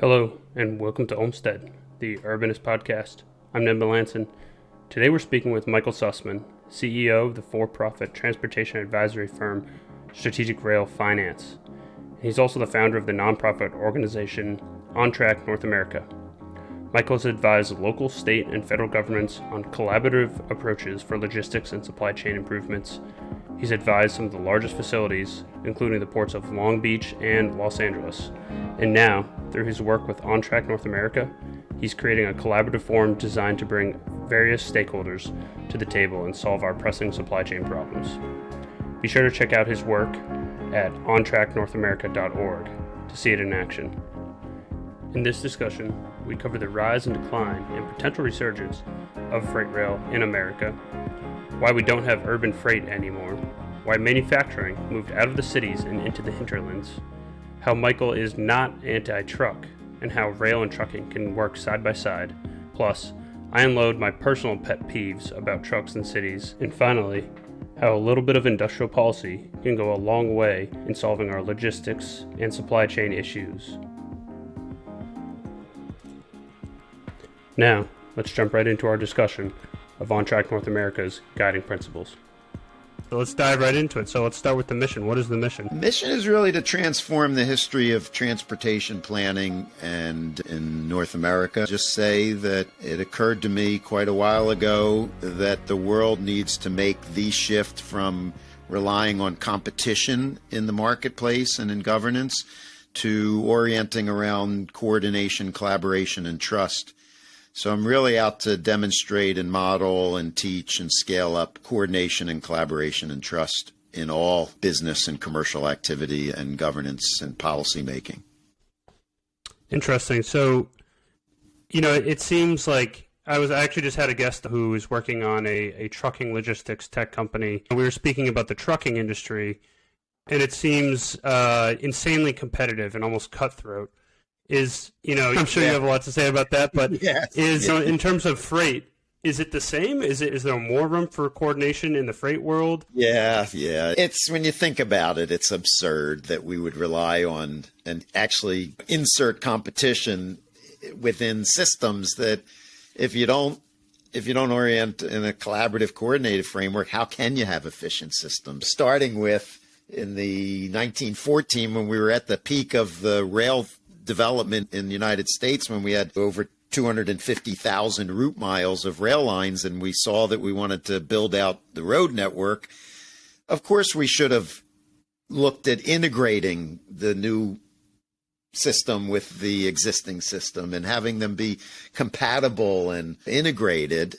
Hello, and welcome to Olmsted, the Urbanist podcast. I'm Ned Melanson. Today we're speaking with Michael Sussman, CEO of the for-profit transportation advisory firm Strategic Rail Finance. He's also the founder of the nonprofit organization On Track North America. Michael has advised local, state, and federal governments on collaborative approaches for logistics and supply chain improvements. He's advised some of the largest facilities, including the ports of Long Beach and Los Angeles. And now, through his work with On Track North America, he's creating a collaborative forum designed to bring various stakeholders to the table and solve our pressing supply chain problems. Be sure to check out his work at ontracknorthamerica.org to see it in action. In this discussion, we cover the rise and decline and potential resurgence of freight rail in America, why we don't have urban freight anymore, why manufacturing moved out of the cities and into the hinterlands, how Michael is not anti-truck, and how rail and trucking can work side by side. Plus, I unload my personal pet peeves about trucks and cities, and finally, how a little bit of industrial policy can go a long way in solving our logistics and supply chain issues. Now, let's jump right into our discussion of On Track North America's guiding principles. So let's dive right into it. So let's start with the mission. What is the mission? The mission is really to transform the history of transportation planning and in North America. Just say that it occurred to me quite a while ago that the world needs to make the shift from relying on competition in the marketplace and in governance to orienting around coordination, collaboration, and trust. So I'm really out to demonstrate and model and teach and scale up coordination and collaboration and trust in all business and commercial activity and governance and policy making. Interesting. So, it seems like I actually just had a guest who is working on a trucking logistics tech company. We were speaking about the trucking industry, and it seems insanely competitive and almost cutthroat. I'm sure you have a lot to say about that, but in terms of freight, is it the same? Is there more room for coordination in the freight world? Yeah. It's, when you think about it, it's absurd that we would rely on and actually insert competition within systems that if you don't orient in a collaborative, coordinated framework, how can you have efficient systems? Starting with in the 1914, when we were at the peak of the rail development in the United States, when we had over 250,000 route miles of rail lines, and we saw that we wanted to build out the road network. Of course, we should have looked at integrating the new system with the existing system and having them be compatible and integrated.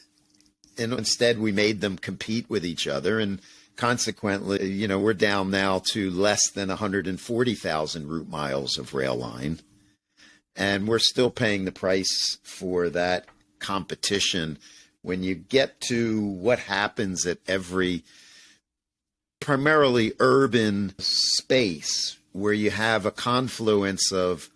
And instead, we made them compete with each other. And consequently, we're down now to less than 140,000 route miles of rail line. And we're still paying the price for that competition. When you get to what happens at every primarily urban space where you have a confluence of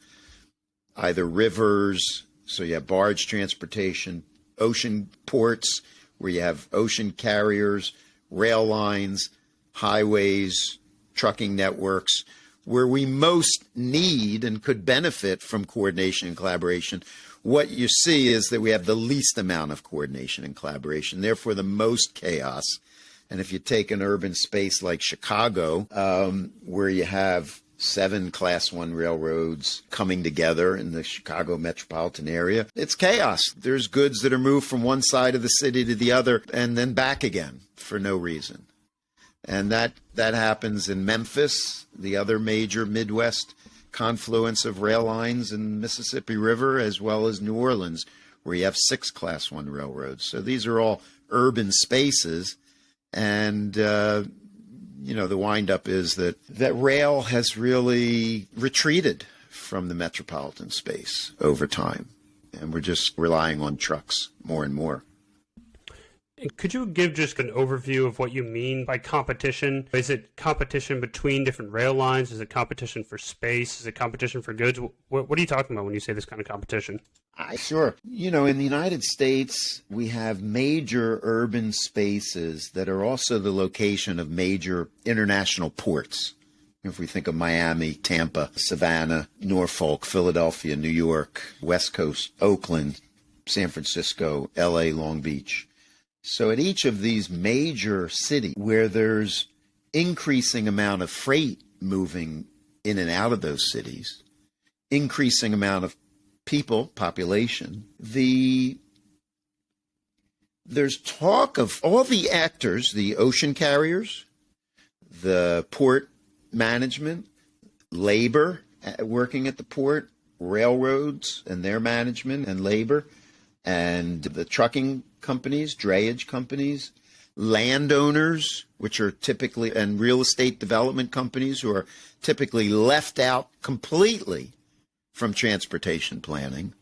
either rivers, so you have barge transportation, ocean ports where you have ocean carriers, rail lines, highways, trucking networks, where we most need and could benefit from coordination and collaboration, what you see is that we have the least amount of coordination and collaboration, therefore the most chaos. And if you take an urban space like Chicago, where you have 7 Class 1 railroads coming together in the Chicago metropolitan area, it's chaos. There's goods that are moved from one side of the city to the other and then back again for no reason. And that happens in Memphis, the other major Midwest confluence of rail lines in Mississippi River, as well as New Orleans, where you have 6 Class 1 railroads. So these are all urban spaces. And, the windup is that rail has really retreated from the metropolitan space over time. And we're just relying on trucks more and more. Could you give just an overview of what you mean by competition? Is it competition between different rail lines? Is it competition for space? Is it competition for goods? What are you talking about when you say this kind of competition? Sure. In the United States, we have major urban spaces that are also the location of major international ports. If we think of Miami, Tampa, Savannah, Norfolk, Philadelphia, New York, West Coast, Oakland, San Francisco, LA, Long Beach. So at each of these major cities where there's increasing amount of freight moving in and out of those cities, increasing amount of people, population, there's talk of all the actors, the ocean carriers, the port management, labor working at the port, railroads and their management and labor, and the trucking companies, drayage companies, landowners, which are typically, and real estate development companies who are typically left out completely from transportation planning.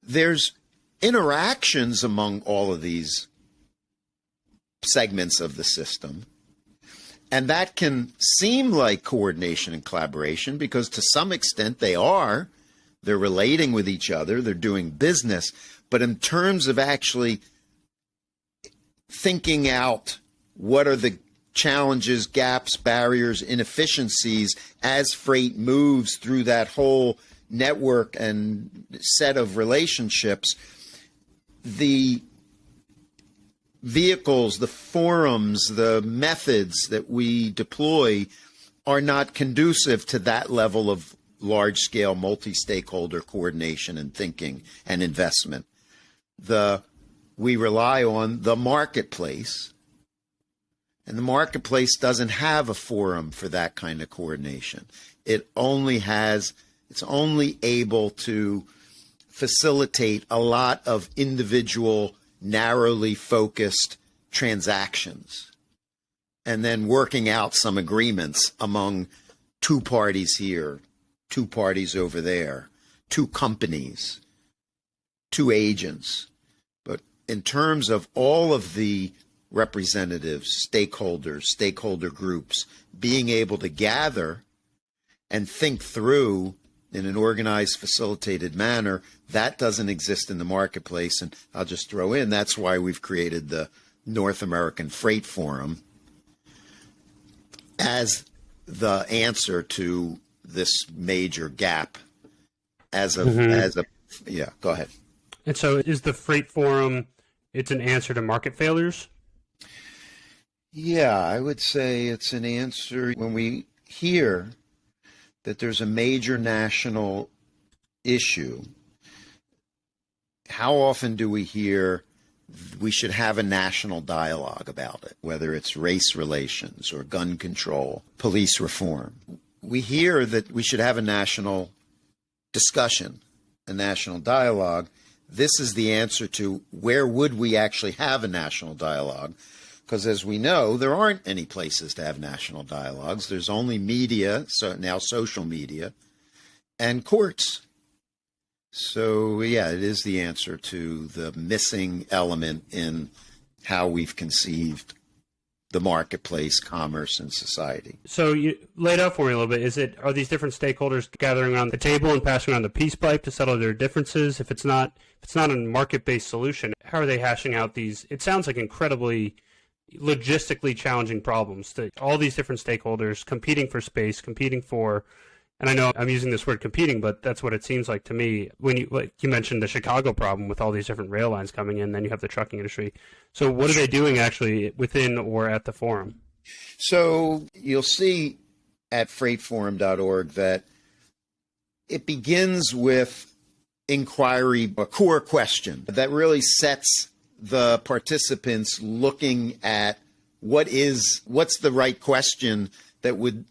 There's interactions among all of these segments of the system. And that can seem like coordination and collaboration because to some extent they are. They're relating with each other. They're doing business. But in terms of actually thinking out what are the challenges, gaps, barriers, inefficiencies as freight moves through that whole network and set of relationships, the vehicles, the forums, the methods that we deploy are not conducive to that level of large-scale multi-stakeholder coordination and thinking and investment. We rely on the marketplace, and the marketplace doesn't have a forum for that kind of coordination. It's only able to facilitate a lot of individual, narrowly focused transactions, and then working out some agreements among two parties here, two parties over there, two companies, two agents. But in terms of all of the representatives, stakeholders, stakeholder groups being able to gather and think through in an organized, facilitated manner, that doesn't exist in the marketplace. And I'll just throw in, that's why we've created the North American Freight Forum as the answer to this major gap yeah, go ahead. And so is the Freight Forum, it's an answer to market failures? Yeah, I would say it's an answer when we hear that there's a major national issue. How often do we hear we should have a national dialogue about it, whether it's race relations or gun control, police reform? We hear that we should have a national discussion, a national dialogue. This is the answer to where would we actually have a national dialogue? Because as we know, there aren't any places to have national dialogues. There's only media, so now social media, and courts. So, yeah, it is the answer to the missing element in how we've conceived the marketplace, commerce, and society. So you laid out for me a little bit. Are these different stakeholders gathering around the table and passing around the peace pipe to settle their differences? If it's not a market-based solution, how are they hashing out these? It sounds like incredibly logistically challenging problems that all these different stakeholders competing for space, competing for, and I know I'm using this word competing, but that's what it seems like to me when you mentioned the Chicago problem with all these different rail lines coming in, then you have the trucking industry. So what are they doing actually within or at the forum? So you'll see at freightforum.org that it begins with inquiry, a core question that really sets the participants looking at what's the right question that would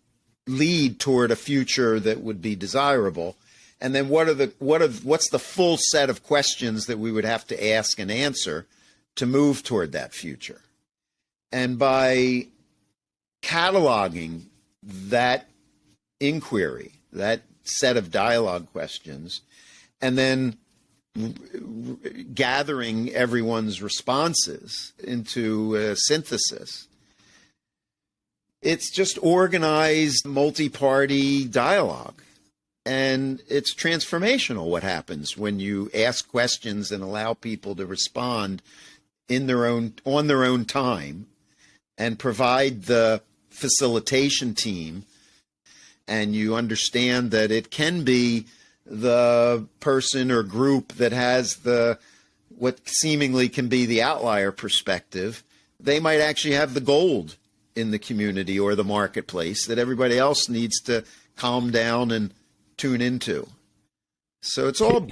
lead toward a future that would be desirable, and then what's the full set of questions that we would have to ask and answer to move toward that future. And by cataloging that inquiry, that set of dialogue questions, and then gathering everyone's responses into a synthesis, it's just organized multi-party dialogue. And it's transformational what happens when you ask questions and allow people to respond on their own time and provide the facilitation team and you understand that it can be the person or group that has what seemingly can be the outlier perspective, they might actually have the gold in the community or the marketplace that everybody else needs to calm down and tune into. So it's all,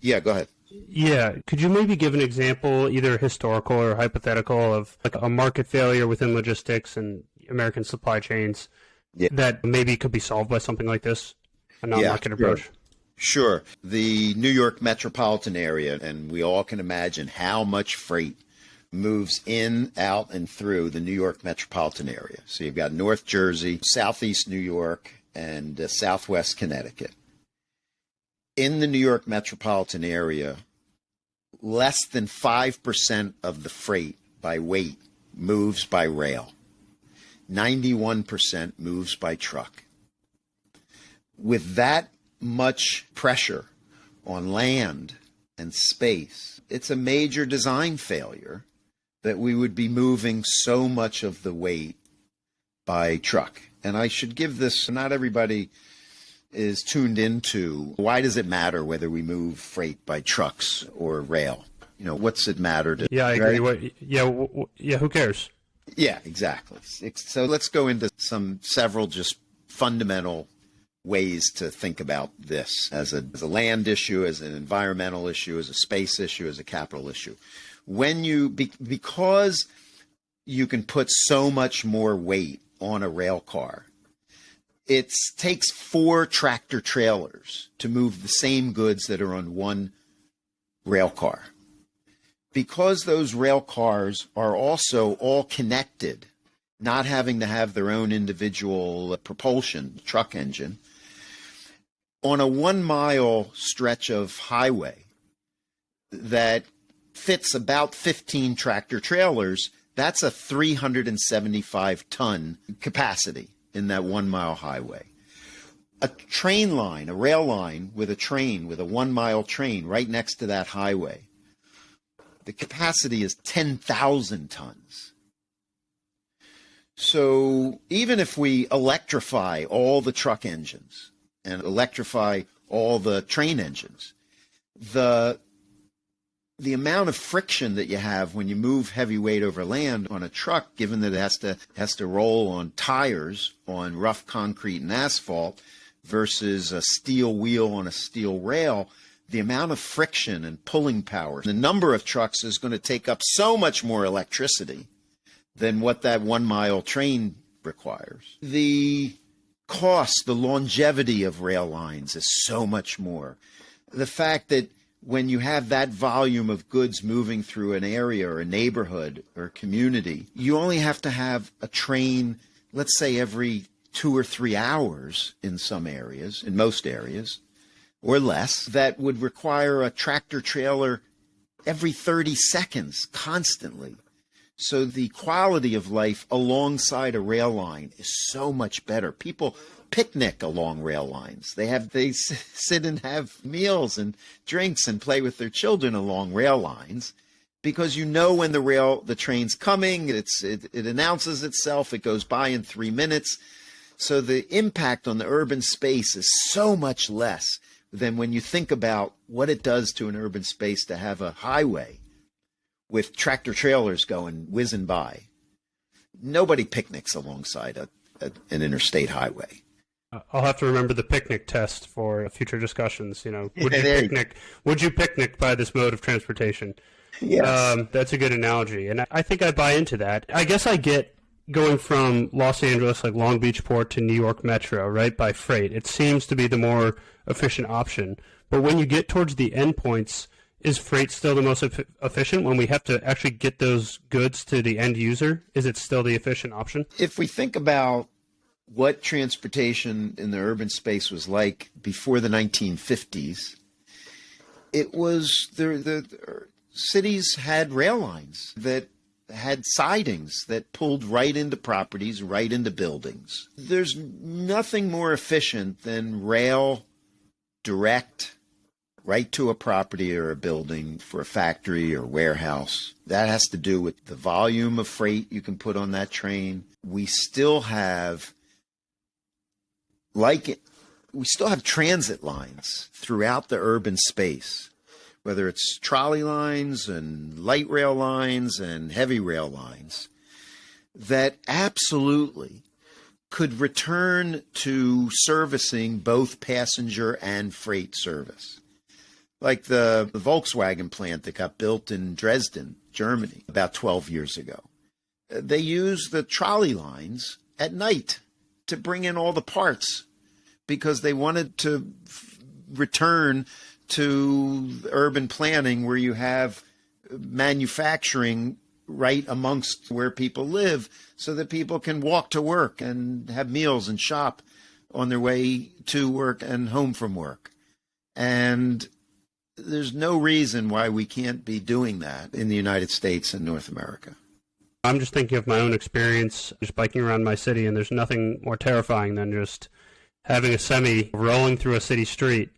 yeah, go ahead. Yeah. Could you maybe give an example, either historical or hypothetical, of like a market failure within logistics and American supply chains that maybe could be solved by something like this, a non-market approach? Sure. The New York metropolitan area, and we all can imagine how much freight moves in, out, and through the New York metropolitan area. So you've got North Jersey, Southeast New York, and Southwest Connecticut. In the New York metropolitan area, less than 5% of the freight by weight moves by rail. 91% moves by truck. With that much pressure on land and space, it's a major design failure that we would be moving so much of the weight by truck. And I should give this, not everybody is tuned into, why does it matter whether we move freight by trucks or rail? You know, what's it matter to? Yeah, I agree. Right? Who cares? Yeah, exactly. So let's go into several just fundamental ways to think about this as a land issue, as an environmental issue, as a space issue, as a capital issue. Because you can put so much more weight on a rail car, it takes 4 tractor trailers to move the same goods that are on one rail car. Because those rail cars are also all connected, not having to have their own individual propulsion, truck engine, on a 1-mile stretch of highway that fits about 15 tractor trailers, that's a 375-ton capacity in that 1-mile highway. A train line, a rail line with a 1-mile train right next to that highway, the capacity is 10,000 tons. So even if we electrify all the truck engines and electrify all the train engines, the amount of friction that you have when you move heavy weight over land on a truck, given that it has to roll on tires on rough concrete and asphalt versus a steel wheel on a steel rail, the amount of friction and pulling power, the number of trucks is going to take up so much more electricity than what that 1-mile train requires. The cost, the longevity of rail lines is so much more. The fact that when you have that volume of goods moving through an area or a neighborhood or community, you only have to have a train, let's say every 2 or 3 hours in some areas, in most areas, or less, that would require a tractor trailer every 30 seconds constantly. So the quality of life alongside a rail line is so much better. People picnic along rail lines. They sit and have meals and drinks and play with their children along rail lines because you know when the train's coming, it announces itself, it goes by in 3 minutes. So the impact on the urban space is so much less than when you think about what it does to an urban space to have a highway with tractor trailers whizzing by. Nobody picnics alongside an interstate highway. I'll have to remember the picnic test for future discussions. Would you picnic by this mode of transportation? Yes. That's a good analogy. And I think I buy into that. I guess I get going from Los Angeles, like Long Beach Port, to New York Metro, right, by freight. It seems to be the more efficient option. But when you get towards the endpoints, is freight still the most efficient when we have to actually get those goods to the end user? Is it still the efficient option? If we think about what transportation in the urban space was like before the 1950s, it was the cities had rail lines that had sidings that pulled right into properties, right into buildings. There's nothing more efficient than rail direct right to a property or a building for a factory or warehouse. That has to do with the volume of freight you can put on that train. We still have transit lines throughout the urban space, whether it's trolley lines and light rail lines and heavy rail lines, that absolutely could return to servicing both passenger and freight service. Like the Volkswagen plant that got built in Dresden, Germany, about 12 years ago. They used the trolley lines at night to bring in all the parts because they wanted to return to urban planning where you have manufacturing right amongst where people live so that people can walk to work and have meals and shop on their way to work and home from work. And there's no reason why we can't be doing that in the United States and North America. I'm just thinking of my own experience just biking around my city, and there's nothing more terrifying than just having a semi rolling through a city street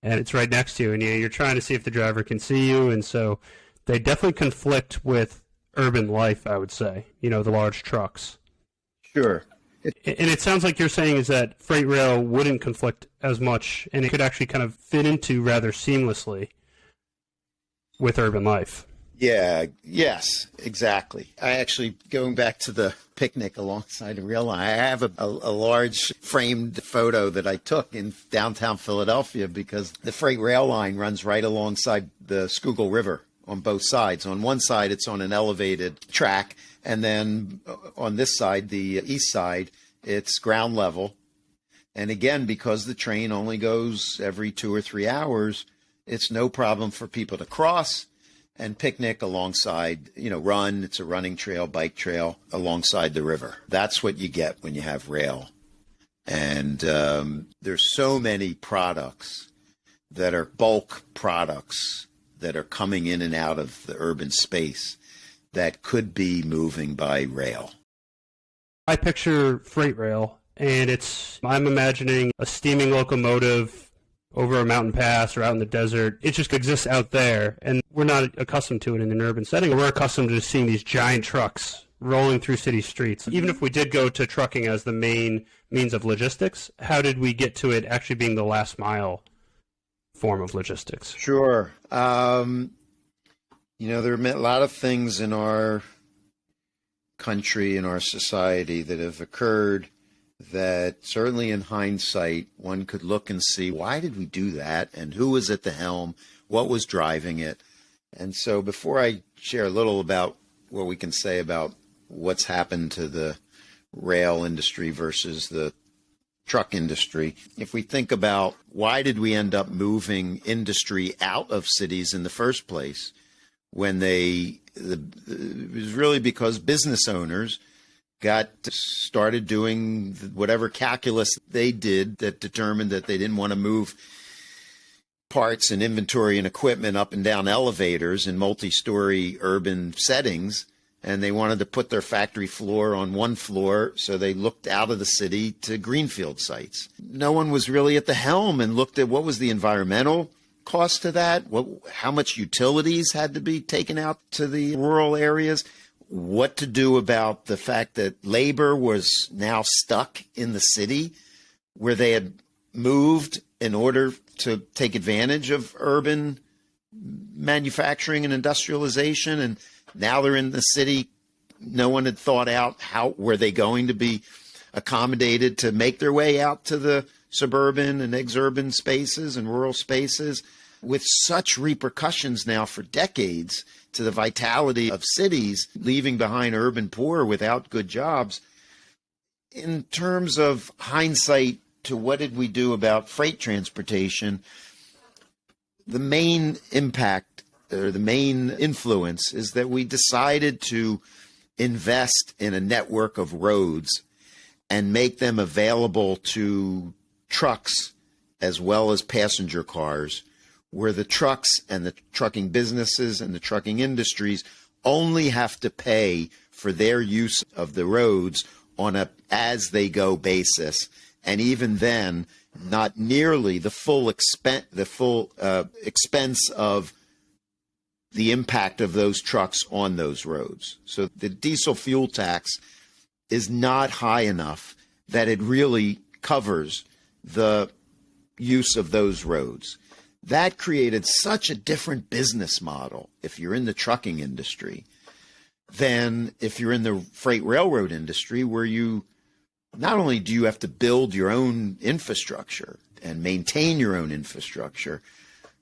and it's right next to you, and you're trying to see if the driver can see you. And so they definitely conflict with urban life, I would say, the large trucks. Sure. And it sounds like you're saying is that freight rail wouldn't conflict as much, and it could actually kind of fit into rather seamlessly with urban life. Yeah, yes, exactly. I actually, going back to the picnic alongside a rail line, I have a large framed photo that I took in downtown Philadelphia because the freight rail line runs right alongside the Schuylkill River on both sides. On one side, it's on an elevated track, and then on this side, the east side, it's ground level. And again, because the train only goes every 2 or 3 hours, it's no problem for people to cross and picnic alongside, run. It's a running trail, bike trail alongside the river. That's what you get when you have rail. And there's so many products that are bulk products that are coming in and out of the urban space that could be moving by rail. I picture freight rail, and I'm imagining a steaming locomotive over a mountain pass or out in the desert. It just exists out there, and we're not accustomed to it in an urban setting. We're accustomed to seeing these giant trucks rolling through city streets. Even if we did go to trucking as the main means of logistics, how did we get to it actually being the last mile form of logistics? Sure. There are a lot of things in our country, in our society that have occurred that certainly in hindsight, one could look and see, why did we do that? And who was at the helm? What was driving it? And so before I share a little about what we can say about what's happened to the rail industry versus the truck industry, if we think about why did we end up moving industry out of cities in the first place, when it was really because business owners started doing whatever calculus they did that determined that they didn't want to move parts and inventory and equipment up and down elevators in multi-story urban settings, and they wanted to put their factory floor on one floor, so they looked out of the city to greenfield sites. No one was really at the helm and looked at what was the environmental cost to that, how much utilities had to be taken out to the rural areas, what to do about the fact that labor was now stuck in the city where they had moved in order to take advantage of urban manufacturing and industrialization. And now they're in the city. No one had thought out how were they going to be accommodated to make their way out to the suburban and exurban spaces and rural spaces, with such repercussions now for decades to the vitality of cities, leaving behind urban poor without good jobs. In terms of hindsight to what did we do about freight transportation, the main impact or the main influence is that we decided to invest in a network of roads and make them available to trucks as well as passenger cars, where the trucks and the trucking businesses and the trucking industries only have to pay for their use of the roads on a as-they-go basis, And even then, not nearly the full expense of the impact of those trucks on those roads. So the diesel fuel tax is not high enough that it really covers the use of those roads. That created such a different business model if you're in the trucking industry than if you're in the freight railroad industry, where you not only do you have to build your own infrastructure and maintain your own infrastructure,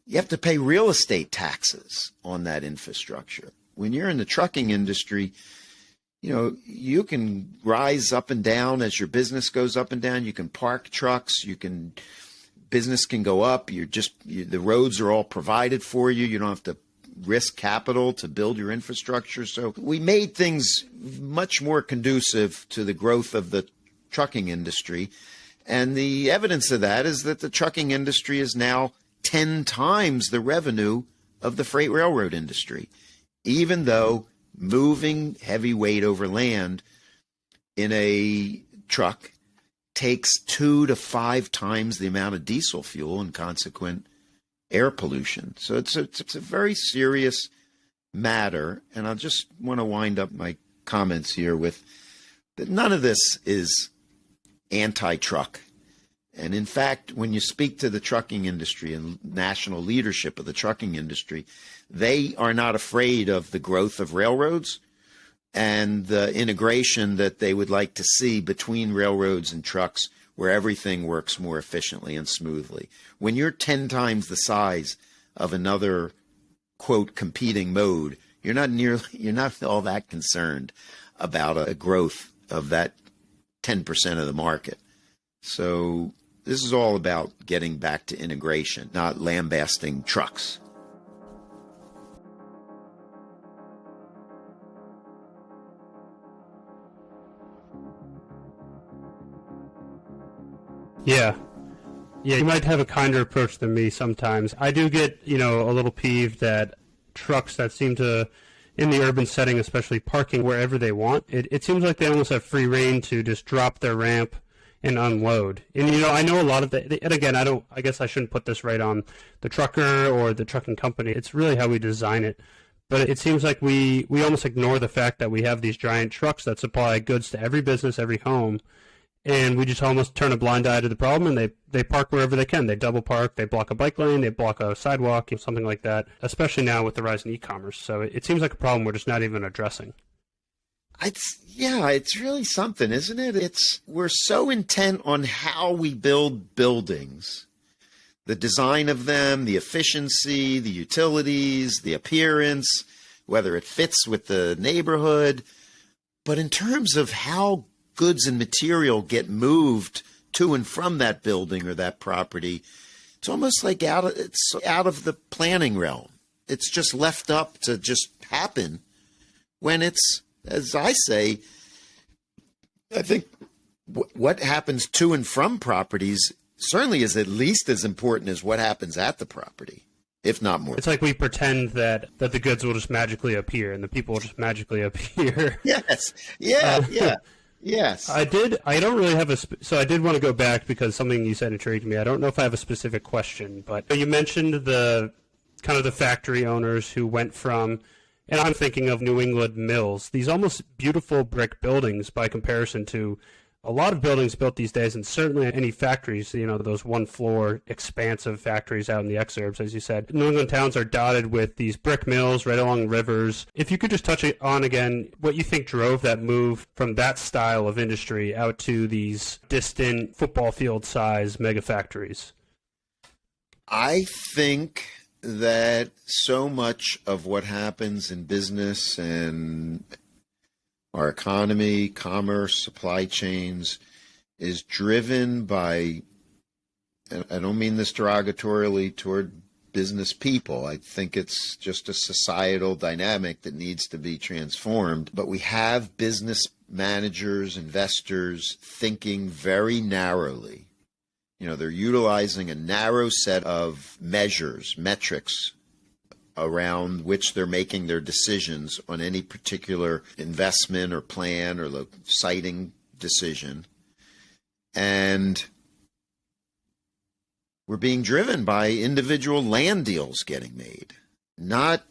you have to pay real estate taxes on that infrastructure. When you're in the trucking industry, you can rise up and down as your business goes up and down. You can park trucks. Business can go up. The roads are all provided for you. You don't have to risk capital to build your infrastructure. So we made things much more conducive to the growth of the trucking industry. And the evidence of that is that the trucking industry is now 10 times the revenue of the freight railroad industry, even though moving heavy weight over land in a truck takes 2 to 5 times the amount of diesel fuel and consequent air pollution. So it's a very serious matter. And I just want to wind up my comments here with that none of this is anti-truck. And in fact, when you speak to the trucking industry and national leadership of the trucking industry, they are not afraid of the growth of railroads and the integration that they would like to see between railroads and trucks, where everything works more efficiently and smoothly. When you're 10 times the size of another, quote, competing mode, you're not all that concerned about a growth of that 10% of the market. So this is all about getting back to integration, not lambasting trucks. Yeah. Yeah, you might have a kinder approach than me sometimes. I do get, a little peeved that trucks that seem to, in the urban setting especially, parking wherever they want. It seems like they almost have free reign to just drop their ramp and unload. And, I know a lot of that, and again, I guess I shouldn't put this right on the trucker or the trucking company. It's really how we design it. But it seems like we almost ignore the fact that we have these giant trucks that supply goods to every business, every home. And we just almost turn a blind eye to the problem, and they park wherever they can. They double park, they block a bike lane, they block a sidewalk, something like that, especially now with the rise in e-commerce. So it seems like a problem we're just not even addressing. It's really something, isn't it? We're so intent on how we build buildings, the design of them, the efficiency, the utilities, the appearance, whether it fits with the neighborhood. But in terms of how goods and material get moved to and from that building or that property, it's almost like out of the planning realm. It's just left up to just happen when it's, as I say, I think what happens to and from properties certainly is at least as important as what happens at the property, if not more. It's like we pretend that the goods will just magically appear and the people will just magically appear. Yes. Yeah. Yes. I don't really have so I did want to go back because something you said intrigued me. I don't know if I have a specific question, but you mentioned the kind of the factory owners who went from, and I'm thinking of New England mills, these almost beautiful brick buildings by comparison to a lot of buildings built these days, and certainly any factories, those one-floor expansive factories out in the exurbs, as you said. New England towns are dotted with these brick mills right along rivers. If you could just touch on again what you think drove that move from that style of industry out to these distant football field-size mega factories. I think that so much of what happens in business and our economy, commerce, supply chains is driven by, and I don't mean this derogatorily toward business people. I think it's just a societal dynamic that needs to be transformed. But we have business managers, investors thinking very narrowly. They're utilizing a narrow set of metrics around which they're making their decisions on any particular investment or plan or siting decision. And were being driven by individual land deals getting made, not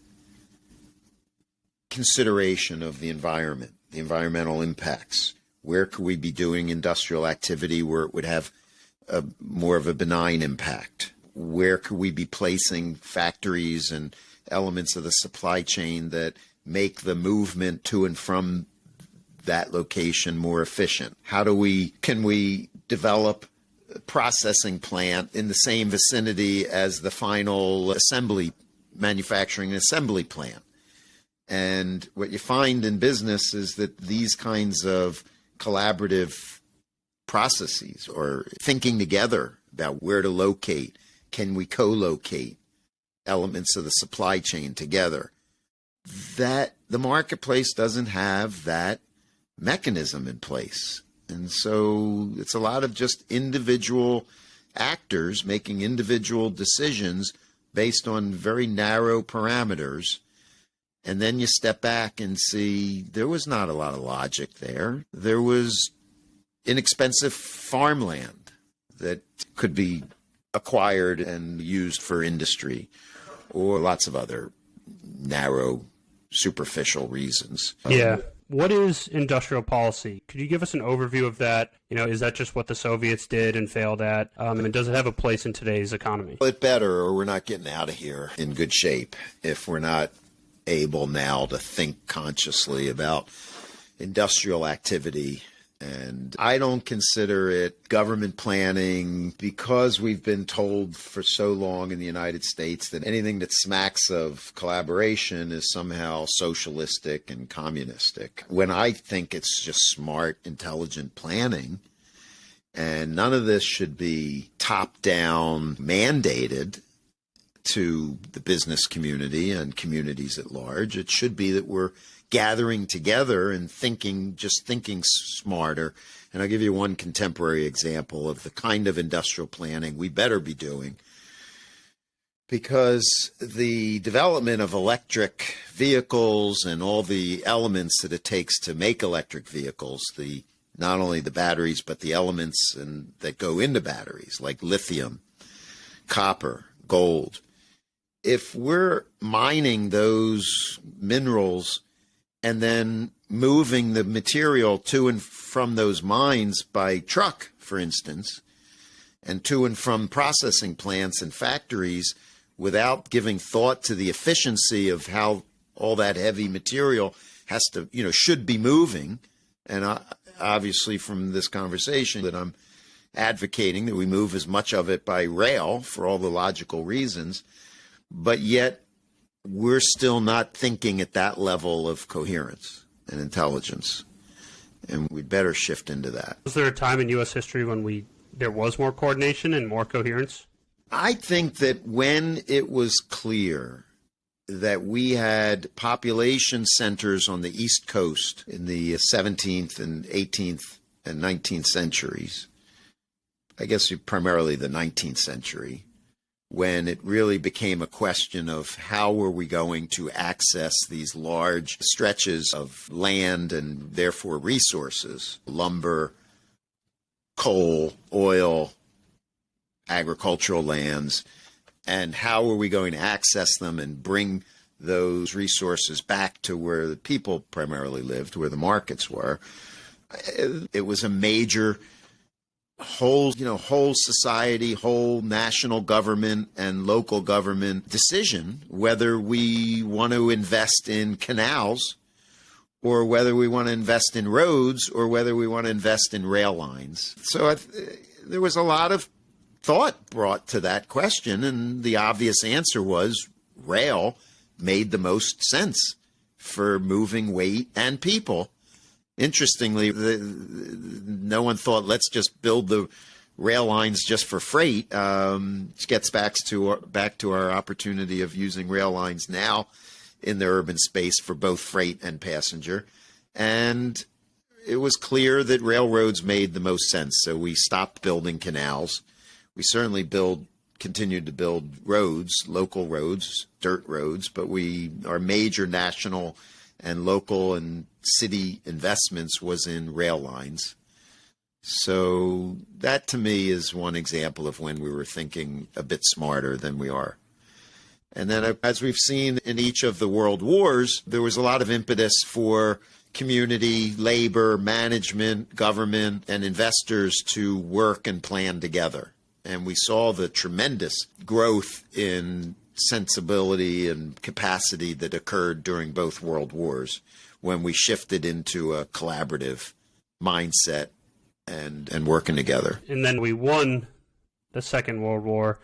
consideration of the environment, the environmental impacts. Where could we be doing industrial activity where it would have more of a benign impact? Where could we be placing factories and elements of the supply chain that make the movement to and from that location more efficient? Can we develop a processing plant in the same vicinity as the final manufacturing and assembly plant? And what you find in business is that these kinds of collaborative processes, or thinking together about where to locate, can we co-locate elements of the supply chain together, that the marketplace doesn't have that mechanism in place. And so it's a lot of just individual actors making individual decisions based on very narrow parameters. And then you step back and see there was not a lot of logic there. There was inexpensive farmland that could be acquired and used for industry, or lots of other narrow, superficial reasons. Yeah. What is industrial policy? Could you give us an overview of that? Is that just what the Soviets did and failed at? And does it have a place in today's economy? Well, it better, or we're not getting out of here in good shape if we're not able now to think consciously about industrial activity. And I don't consider it government planning, because we've been told for so long in the United States that anything that smacks of collaboration is somehow socialistic and communistic, when I think it's just smart, intelligent planning. And none of this should be top-down mandated to the business community and communities at large. It should be that we're gathering together and thinking smarter. And I'll give you one contemporary example of the kind of industrial planning we better be doing, because the development of electric vehicles and all the elements that it takes to make electric vehicles, not only the batteries, but the elements that go into batteries, like lithium, copper, gold. If we're mining those minerals and then moving the material to and from those mines by truck, for instance, and to and from processing plants and factories, without giving thought to the efficiency of how all that heavy material should be moving. And obviously from this conversation that I'm advocating that we move as much of it by rail for all the logical reasons, but yet we're still not thinking at that level of coherence and intelligence. And we'd better shift into that. Was there a time in U.S. history when there was more coordination and more coherence? I think that when it was clear that we had population centers on the East Coast in the 17th and 18th and 19th centuries, I guess primarily the 19th century, when it really became a question of how were we going to access these large stretches of land and therefore resources, lumber, coal, oil, agricultural lands, and how were we going to access them and bring those resources back to where the people primarily lived, where the markets were. It was a major whole society, whole national government and local government decision whether we want to invest in canals or whether we want to invest in roads or whether we want to invest in rail lines. So there was a lot of thought brought to that question, and the obvious answer was rail made the most sense for moving weight and people. Interestingly, no one thought, let's just build the rail lines just for freight, which gets back to our opportunity of using rail lines now in the urban space for both freight and passenger. And it was clear that railroads made the most sense, so we stopped building canals. We certainly continued to build roads, local roads, dirt roads, but our major national and local and city investments was in rail lines. So that to me is one example of when we were thinking a bit smarter than we are. And then as we've seen in each of the world wars, there was a lot of impetus for community, labor, management, government, and investors to work and plan together. And we saw the tremendous growth in sensibility and capacity that occurred during both world wars when we shifted into a collaborative mindset and working together. And then we won the Second World War,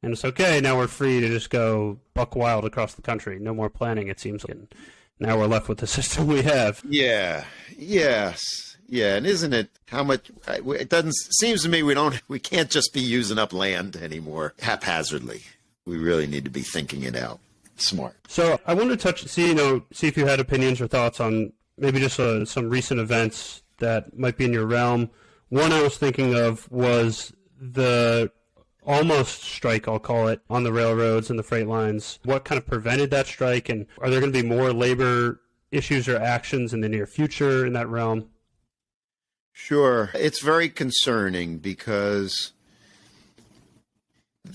and it's okay, now we're free to just go buck wild across the country. No more planning, it seems like. And now we're left with the system we have. Yeah, yes. Yeah, and isn't it how much it doesn't seems to me we can't just be using up land anymore haphazardly. We really need to be thinking it out smart. So I want to see if you had opinions or thoughts on maybe just some recent events that might be in your realm. One I was thinking of was the almost strike, I'll call it, on the railroads and the freight lines. What kind of prevented that strike, and are there going to be more labor issues or actions in the near future in that realm? Sure. It's very concerning because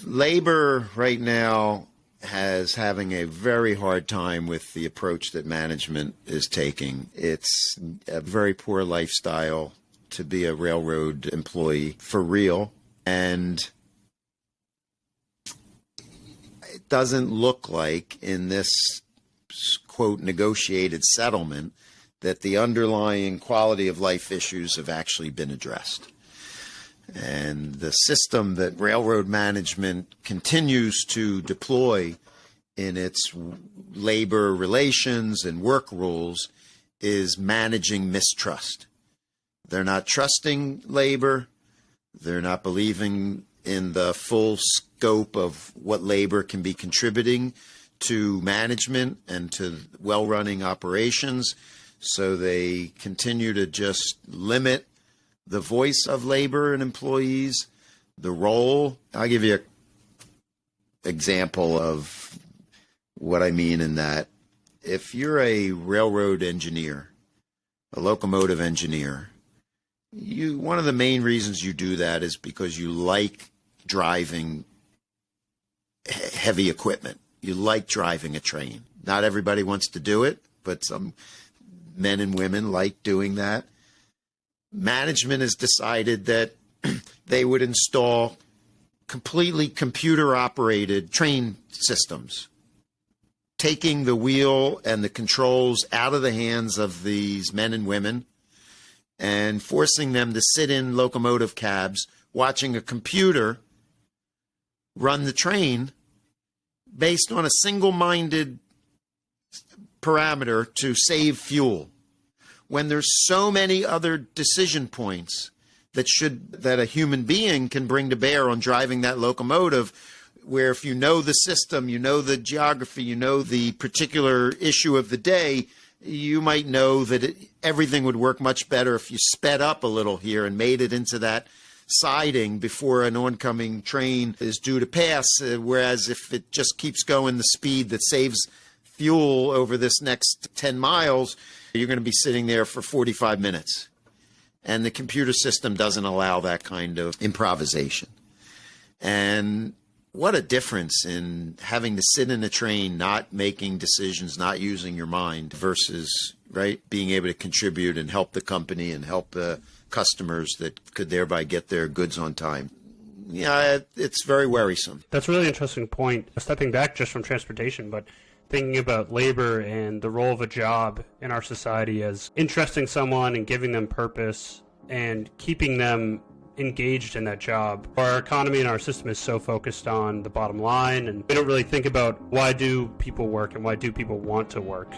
labor right now is having a very hard time with the approach that management is taking. It's a very poor lifestyle to be a railroad employee for real. And it doesn't look like in this, quote, negotiated settlement that the underlying quality of life issues have actually been addressed. And the system that railroad management continues to deploy in its labor relations and work rules is managing mistrust. They're not trusting labor. They're not believing in the full scope of what labor can be contributing to management and to well-running operations. So they continue to just limit the voice of labor and employees, the role. I'll give you an example of what I mean in that. If you're a railroad engineer, a locomotive engineer, one of the main reasons you do that is because you like driving heavy equipment. You like driving a train. Not everybody wants to do it, but some men and women like doing that. Management has decided that they would install completely computer-operated train systems, taking the wheel and the controls out of the hands of these men and women and forcing them to sit in locomotive cabs watching a computer run the train based on a single-minded parameter to save fuel. When there's so many other decision points that a human being can bring to bear on driving that locomotive, where if you know the system, you know the geography, you know the particular issue of the day, you might know that everything would work much better if you sped up a little here and made it into that siding before an oncoming train is due to pass, whereas if it just keeps going the speed that saves fuel over this next 10 miles, you're going to be sitting there for 45 minutes. And the computer system doesn't allow that kind of improvisation. And what a difference in having to sit in a train, not making decisions, not using your mind, versus, right, being able to contribute and help the company and help the customers that could thereby get their goods on time. Yeah, it's very worrisome. That's a really interesting point. Stepping back just from transportation, but thinking about labor and the role of a job in our society as interesting someone and giving them purpose and keeping them engaged in that job. Our economy and our system is so focused on the bottom line, and we don't really think about why do people work and why do people want to work.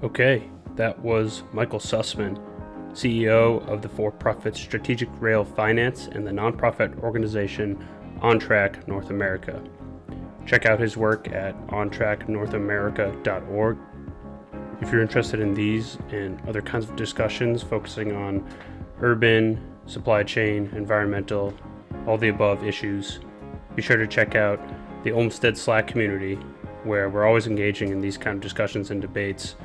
Okay, that was Michael Sussman, CEO of the for-profit Strategic Rail Finance and the nonprofit organization On Track North America. Check out his work at ontracknorthamerica.org. If you're interested in these and other kinds of discussions focusing on urban, supply chain, environmental, all the above issues, be sure to check out the Olmsted Slack community, where we're always engaging in these kind of discussions and debates.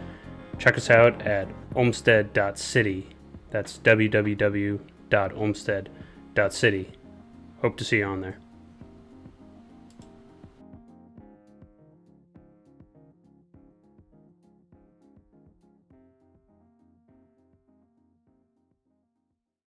Check us out at olmsted.city. That's www.olmsted.city. Hope to see you on there.